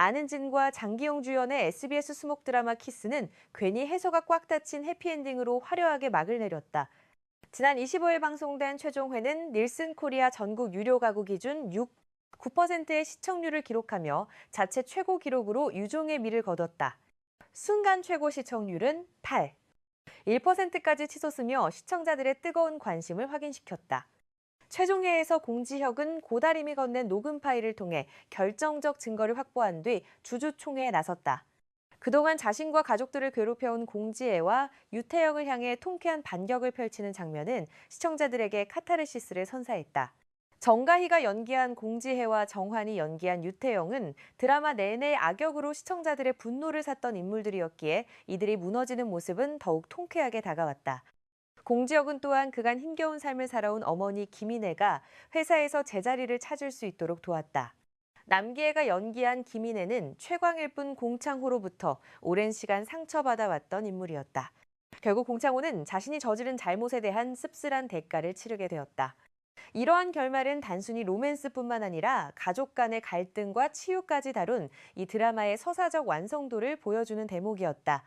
안은진과 장기용 주연의 SBS 수목 드라마 키스는 괜히 해서가 꽉 닫힌 해피엔딩으로 화려하게 막을 내렸다. 지난 25일 방송된 최종회는 닐슨 코리아 전국 유료 가구 기준 9%의 시청률을 기록하며 자체 최고 기록으로 유종의 미를 거뒀다. 순간 최고 시청률은 8, 1%까지 치솟으며 시청자들의 뜨거운 관심을 확인시켰다. 최종회에서 공지혁은 고다림이 건넨 녹음 파일을 통해 결정적 증거를 확보한 뒤 주주총회에 나섰다. 그동안 자신과 가족들을 괴롭혀온 공지혜와 유태영을 향해 통쾌한 반격을 펼치는 장면은 시청자들에게 카타르시스를 선사했다. 정가희가 연기한 공지혜와 정환이 연기한 유태영은 드라마 내내 악역으로 시청자들의 분노를 샀던 인물들이었기에 이들이 무너지는 모습은 더욱 통쾌하게 다가왔다. 공지혁은 또한 그간 힘겨운 삶을 살아온 어머니 김인혜가 회사에서 제자리를 찾을 수 있도록 도왔다. 남기애가 연기한 김인혜는 최광일 뿐 공창호로부터 오랜 시간 상처받아왔던 인물이었다. 결국 공창호는 자신이 저지른 잘못에 대한 씁쓸한 대가를 치르게 되었다. 이러한 결말은 단순히 로맨스뿐만 아니라 가족 간의 갈등과 치유까지 다룬 이 드라마의 서사적 완성도를 보여주는 대목이었다.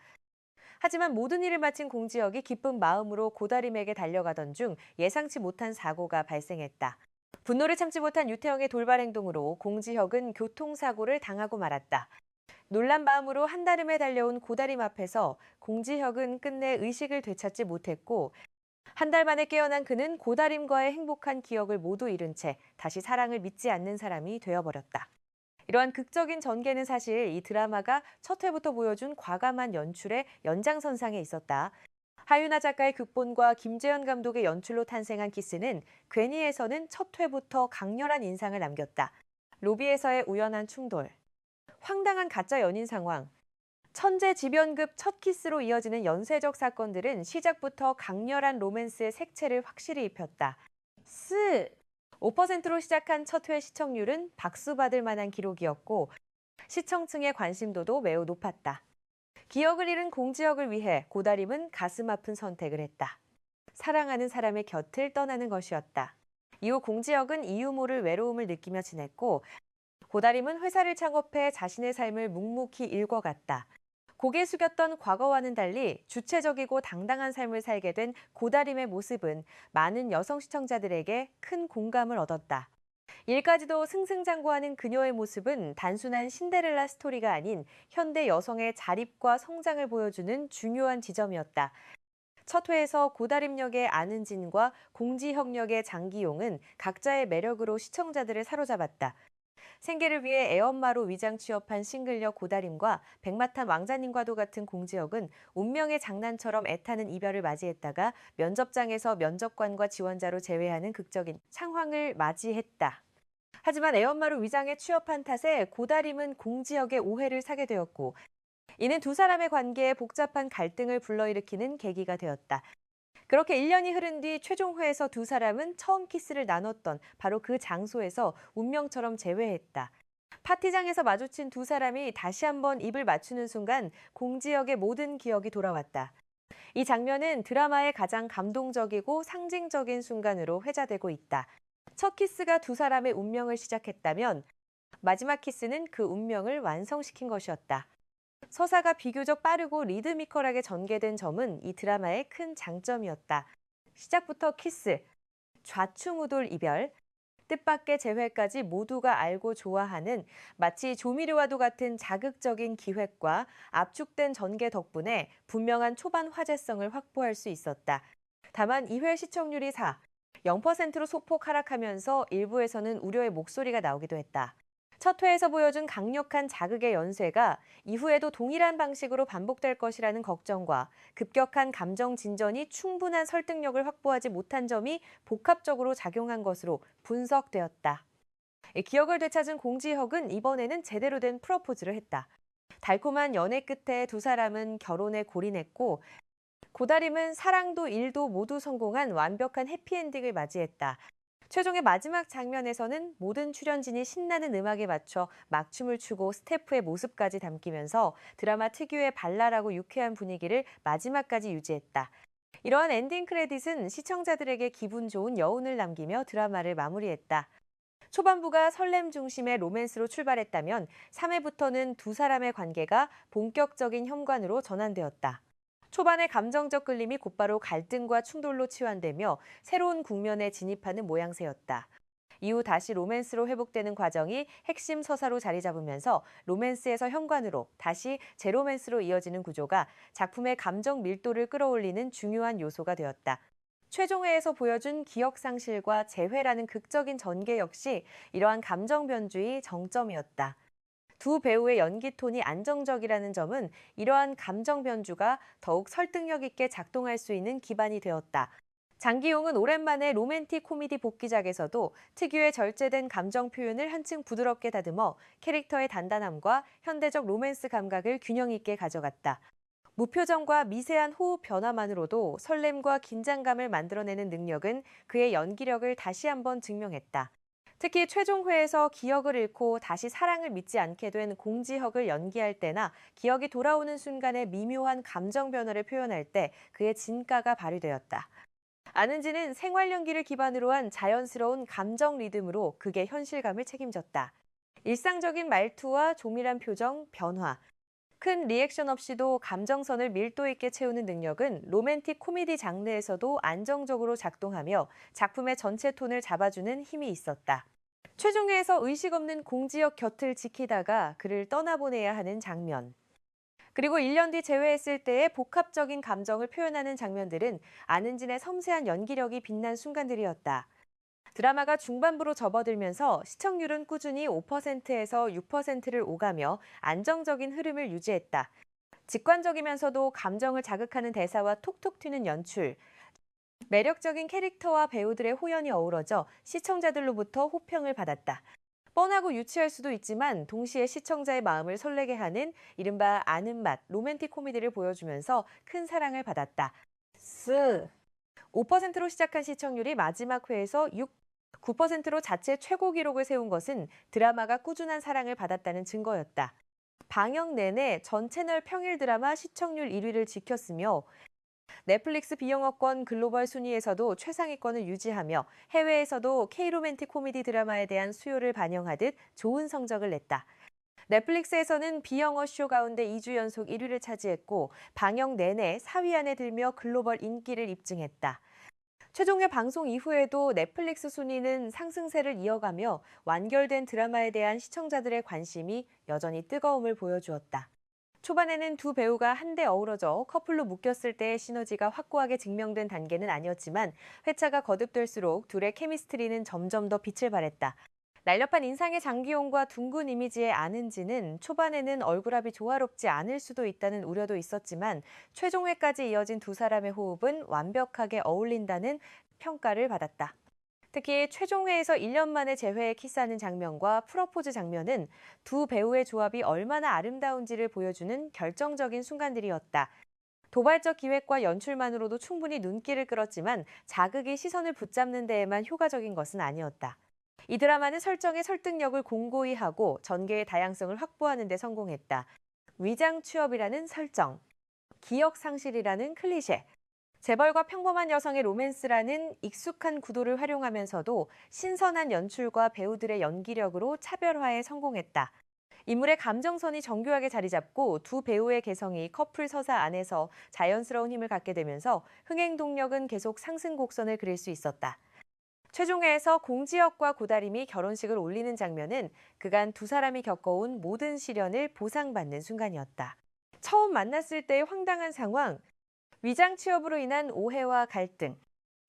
하지만 모든 일을 마친 공지혁이 기쁜 마음으로 고다림에게 달려가던 중 예상치 못한 사고가 발생했다. 분노를 참지 못한 유태영의 돌발 행동으로 공지혁은 교통사고를 당하고 말았다. 놀란 마음으로 한달음에 달려온 고다림 앞에서 공지혁은 끝내 의식을 되찾지 못했고 한 달 만에 깨어난 그는 고다림과의 행복한 기억을 모두 잃은 채 다시 사랑을 믿지 않는 사람이 되어버렸다. 이러한 극적인 전개는 사실 이 드라마가 첫 회부터 보여준 과감한 연출의 연장선상에 있었다. 하윤아 작가의 극본과 김재현 감독의 연출로 탄생한 키스는 괜히에서는 첫 회부터 강렬한 인상을 남겼다. 로비에서의 우연한 충돌, 황당한 가짜 연인 상황, 천재지변급 첫 키스로 이어지는 연쇄적 사건들은 시작부터 강렬한 로맨스의 색채를 확실히 입혔다. 5%로 시작한 첫 회 시청률은 박수받을 만한 기록이었고 시청층의 관심도도 매우 높았다. 기억을 잃은 공지혁을 위해 고다림은 가슴 아픈 선택을 했다. 사랑하는 사람의 곁을 떠나는 것이었다. 이후 공지혁은 이유 모를 외로움을 느끼며 지냈고 고다림은 회사를 창업해 자신의 삶을 묵묵히 읽어갔다. 고개 숙였던 과거와는 달리 주체적이고 당당한 삶을 살게 된 고다림의 모습은 많은 여성 시청자들에게 큰 공감을 얻었다. 일까지도 승승장구하는 그녀의 모습은 단순한 신데렐라 스토리가 아닌 현대 여성의 자립과 성장을 보여주는 중요한 지점이었다. 첫 회에서 고다림 역의 안은진과 공지혁 역의 장기용은 각자의 매력으로 시청자들을 사로잡았다. 생계를 위해 애엄마로 위장 취업한 싱글녀 고다림과 백마탄 왕자님과도 같은 공지혁은 운명의 장난처럼 애타는 이별을 맞이했다가 면접장에서 면접관과 지원자로 제외하는 극적인 상황을 맞이했다. 하지만 애엄마로 위장에 취업한 탓에 고다림은 공지혁의 오해를 사게 되었고 이는 두 사람의 관계에 복잡한 갈등을 불러일으키는 계기가 되었다. 그렇게 1년이 흐른 뒤 최종회에서 두 사람은 처음 키스를 나눴던 바로 그 장소에서 운명처럼 재회했다. 파티장에서 마주친 두 사람이 다시 한번 입을 맞추는 순간 공지혁의 모든 기억이 돌아왔다. 이 장면은 드라마의 가장 감동적이고 상징적인 순간으로 회자되고 있다. 첫 키스가 두 사람의 운명을 시작했다면 마지막 키스는 그 운명을 완성시킨 것이었다. 서사가 비교적 빠르고 리드미컬하게 전개된 점은 이 드라마의 큰 장점이었다. 시작부터 키스, 좌충우돌 이별, 뜻밖의 재회까지 모두가 알고 좋아하는 마치 조미료와도 같은 자극적인 기획과 압축된 전개 덕분에 분명한 초반 화제성을 확보할 수 있었다. 다만 2회 시청률이 0%로 소폭 하락하면서 일부에서는 우려의 목소리가 나오기도 했다. 첫 회에서 보여준 강력한 자극의 연쇄가 이후에도 동일한 방식으로 반복될 것이라는 걱정과 급격한 감정 진전이 충분한 설득력을 확보하지 못한 점이 복합적으로 작용한 것으로 분석되었다. 기억을 되찾은 공지혁은 이번에는 제대로 된 프로포즈를 했다. 달콤한 연애 끝에 두 사람은 결혼에 골인했고 고다림은 사랑도 일도 모두 성공한 완벽한 해피엔딩을 맞이했다. 최종의 마지막 장면에서는 모든 출연진이 신나는 음악에 맞춰 막춤을 추고 스태프의 모습까지 담기면서 드라마 특유의 발랄하고 유쾌한 분위기를 마지막까지 유지했다. 이러한 엔딩 크레딧은 시청자들에게 기분 좋은 여운을 남기며 드라마를 마무리했다. 초반부가 설렘 중심의 로맨스로 출발했다면 3회부터는 두 사람의 관계가 본격적인 현관으로 전환되었다. 초반의 감정적 끌림이 곧바로 갈등과 충돌로 치환되며 새로운 국면에 진입하는 모양새였다. 이후 다시 로맨스로 회복되는 과정이 핵심 서사로 자리 잡으면서 로맨스에서 현관으로 다시 제로맨스로 이어지는 구조가 작품의 감정 밀도를 끌어올리는 중요한 요소가 되었다. 최종회에서 보여준 기억 상실과 재회라는 극적인 전개 역시 이러한 감정 변주의 정점이었다. 두 배우의 연기 톤이 안정적이라는 점은 이러한 감정 변주가 더욱 설득력 있게 작동할 수 있는 기반이 되었다. 장기용은 오랜만에 로맨틱 코미디 복귀작에서도 특유의 절제된 감정 표현을 한층 부드럽게 다듬어 캐릭터의 단단함과 현대적 로맨스 감각을 균형 있게 가져갔다. 무표정과 미세한 호흡 변화만으로도 설렘과 긴장감을 만들어내는 능력은 그의 연기력을 다시 한번 증명했다. 특히 최종회에서 기억을 잃고 다시 사랑을 믿지 않게 된 공지혁을 연기할 때나 기억이 돌아오는 순간의 미묘한 감정 변화를 표현할 때 그의 진가가 발휘되었다. 아는지는 생활 연기를 기반으로 한 자연스러운 감정 리듬으로 극의 현실감을 책임졌다. 일상적인 말투와 조밀한 표정, 변화, 큰 리액션 없이도 감정선을 밀도 있게 채우는 능력은 로맨틱 코미디 장르에서도 안정적으로 작동하며 작품의 전체 톤을 잡아주는 힘이 있었다. 최종회에서 의식 없는 공지혁 곁을 지키다가 그를 떠나보내야 하는 장면. 그리고 1년 뒤 재회했을 때의 복합적인 감정을 표현하는 장면들은 안은진의 섬세한 연기력이 빛난 순간들이었다. 드라마가 중반부로 접어들면서 시청률은 꾸준히 5%에서 6%를 오가며 안정적인 흐름을 유지했다. 직관적이면서도 감정을 자극하는 대사와 톡톡 튀는 연출, 매력적인 캐릭터와 배우들의 호연이 어우러져 시청자들로부터 호평을 받았다. 뻔하고 유치할 수도 있지만 동시에 시청자의 마음을 설레게 하는 이른바 아는 맛 로맨틱 코미디를 보여주면서 큰 사랑을 받았다. 5%로 시작한 시청률이 마지막 회에서 9%로 자체 최고 기록을 세운 것은 드라마가 꾸준한 사랑을 받았다는 증거였다. 방영 내내 전 채널 평일 드라마 시청률 1위를 지켰으며 넷플릭스 비영어권 글로벌 순위에서도 최상위권을 유지하며 해외에서도 K-로맨틱 코미디 드라마에 대한 수요를 반영하듯 좋은 성적을 냈다. 넷플릭스에서는 비영어 쇼 가운데 2주 연속 1위를 차지했고 방영 내내 4위 안에 들며 글로벌 인기를 입증했다. 최종의 방송 이후에도 넷플릭스 순위는 상승세를 이어가며 완결된 드라마에 대한 시청자들의 관심이 여전히 뜨거움을 보여주었다. 초반에는 두 배우가 한데 어우러져 커플로 묶였을 때의 시너지가 확고하게 증명된 단계는 아니었지만 회차가 거듭될수록 둘의 케미스트리는 점점 더 빛을 발했다. 날렵한 인상의 장기용과 둥근 이미지의 안은지는 초반에는 얼굴합이 조화롭지 않을 수도 있다는 우려도 있었지만 최종회까지 이어진 두 사람의 호흡은 완벽하게 어울린다는 평가를 받았다. 특히 최종회에서 1년 만에 재회에 키스하는 장면과 프러포즈 장면은 두 배우의 조합이 얼마나 아름다운지를 보여주는 결정적인 순간들이었다. 도발적 기획과 연출만으로도 충분히 눈길을 끌었지만 자극이 시선을 붙잡는 데에만 효과적인 것은 아니었다. 이 드라마는 설정의 설득력을 공고히 하고 전개의 다양성을 확보하는 데 성공했다. 위장 취업이라는 설정, 기억 상실이라는 클리셰, 재벌과 평범한 여성의 로맨스라는 익숙한 구도를 활용하면서도 신선한 연출과 배우들의 연기력으로 차별화에 성공했다. 인물의 감정선이 정교하게 자리 잡고 두 배우의 개성이 커플 서사 안에서 자연스러운 힘을 갖게 되면서 흥행 동력은 계속 상승 곡선을 그릴 수 있었다. 최종회에서 공지혁과 고다림이 결혼식을 올리는 장면은 그간 두 사람이 겪어온 모든 시련을 보상받는 순간이었다. 처음 만났을 때의 황당한 상황, 위장 취업으로 인한 오해와 갈등,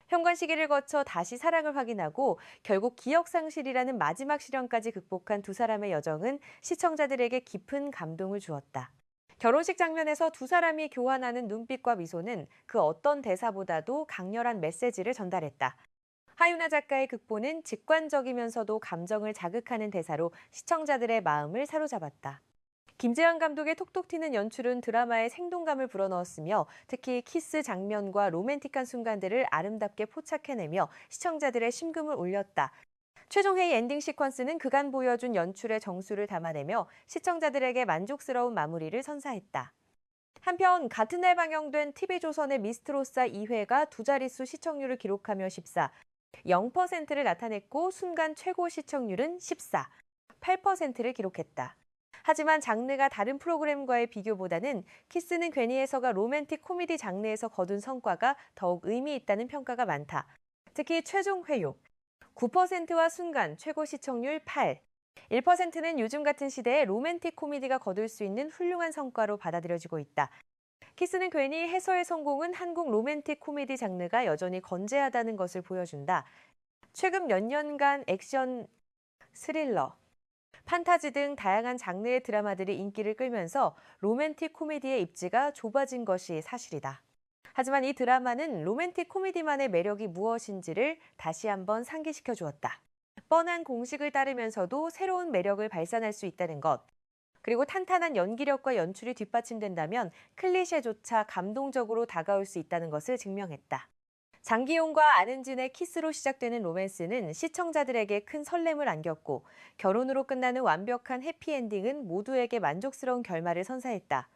현관 시기를 거쳐 다시 사랑을 확인하고 결국 기억 상실이라는 마지막 시련까지 극복한 두 사람의 여정은 시청자들에게 깊은 감동을 주었다. 결혼식 장면에서 두 사람이 교환하는 눈빛과 미소는 그 어떤 대사보다도 강렬한 메시지를 전달했다. 하윤아 작가의 극본은 직관적이면서도 감정을 자극하는 대사로 시청자들의 마음을 사로잡았다. 김재환 감독의 톡톡 튀는 연출은 드라마에 생동감을 불어넣었으며 특히 키스 장면과 로맨틱한 순간들을 아름답게 포착해내며 시청자들의 심금을 울렸다. 최종회의 엔딩 시퀀스는 그간 보여준 연출의 정수를 담아내며 시청자들에게 만족스러운 마무리를 선사했다. 한편 같은 날 방영된 TV조선의 미스트로사 2회가 두 자릿수 시청률을 기록하며 14, 0%를 나타냈고 순간 최고 시청률은 14, 8%를 기록했다. 하지만 장르가 다른 프로그램과의 비교보다는 키스는 괜히에서가 로맨틱 코미디 장르에서 거둔 성과가 더욱 의미 있다는 평가가 많다. 특히 최종 회유 9%와 순간 최고 시청률 8, 1%는 요즘 같은 시대에 로맨틱 코미디가 거둘 수 있는 훌륭한 성과로 받아들여지고 있다. 키스는 괜히 해서의 성공은 한국 로맨틱 코미디 장르가 여전히 건재하다는 것을 보여준다. 최근 몇 년간 액션, 스릴러, 판타지 등 다양한 장르의 드라마들이 인기를 끌면서 로맨틱 코미디의 입지가 좁아진 것이 사실이다. 하지만 이 드라마는 로맨틱 코미디만의 매력이 무엇인지를 다시 한번 상기시켜 주었다. 뻔한 공식을 따르면서도 새로운 매력을 발산할 수 있다는 것. 그리고 탄탄한 연기력과 연출이 뒷받침된다면 클리셰조차 감동적으로 다가올 수 있다는 것을 증명했다. 장기용과 안은진의 키스로 시작되는 로맨스는 시청자들에게 큰 설렘을 안겼고 결혼으로 끝나는 완벽한 해피엔딩은 모두에게 만족스러운 결말을 선사했다.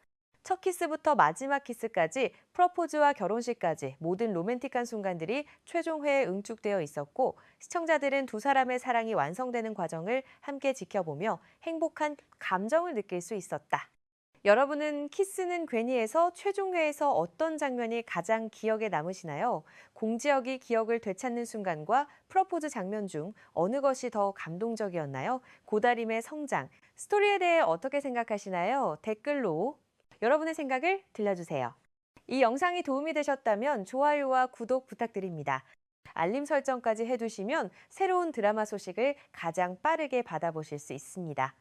첫 키스부터 마지막 키스까지 프러포즈와 결혼식까지 모든 로맨틱한 순간들이 최종회에 응축되어 있었고 시청자들은 두 사람의 사랑이 완성되는 과정을 함께 지켜보며 행복한 감정을 느낄 수 있었다. 여러분은 키스는 괜히에서 최종회에서 어떤 장면이 가장 기억에 남으시나요? 공지혁이 기억을 되찾는 순간과 프러포즈 장면 중 어느 것이 더 감동적이었나요? 고다림의 성장, 스토리에 대해 어떻게 생각하시나요? 댓글로 여러분의 생각을 들려주세요. 이 영상이 도움이 되셨다면 좋아요와 구독 부탁드립니다. 알림 설정까지 해두시면 새로운 드라마 소식을 가장 빠르게 받아보실 수 있습니다.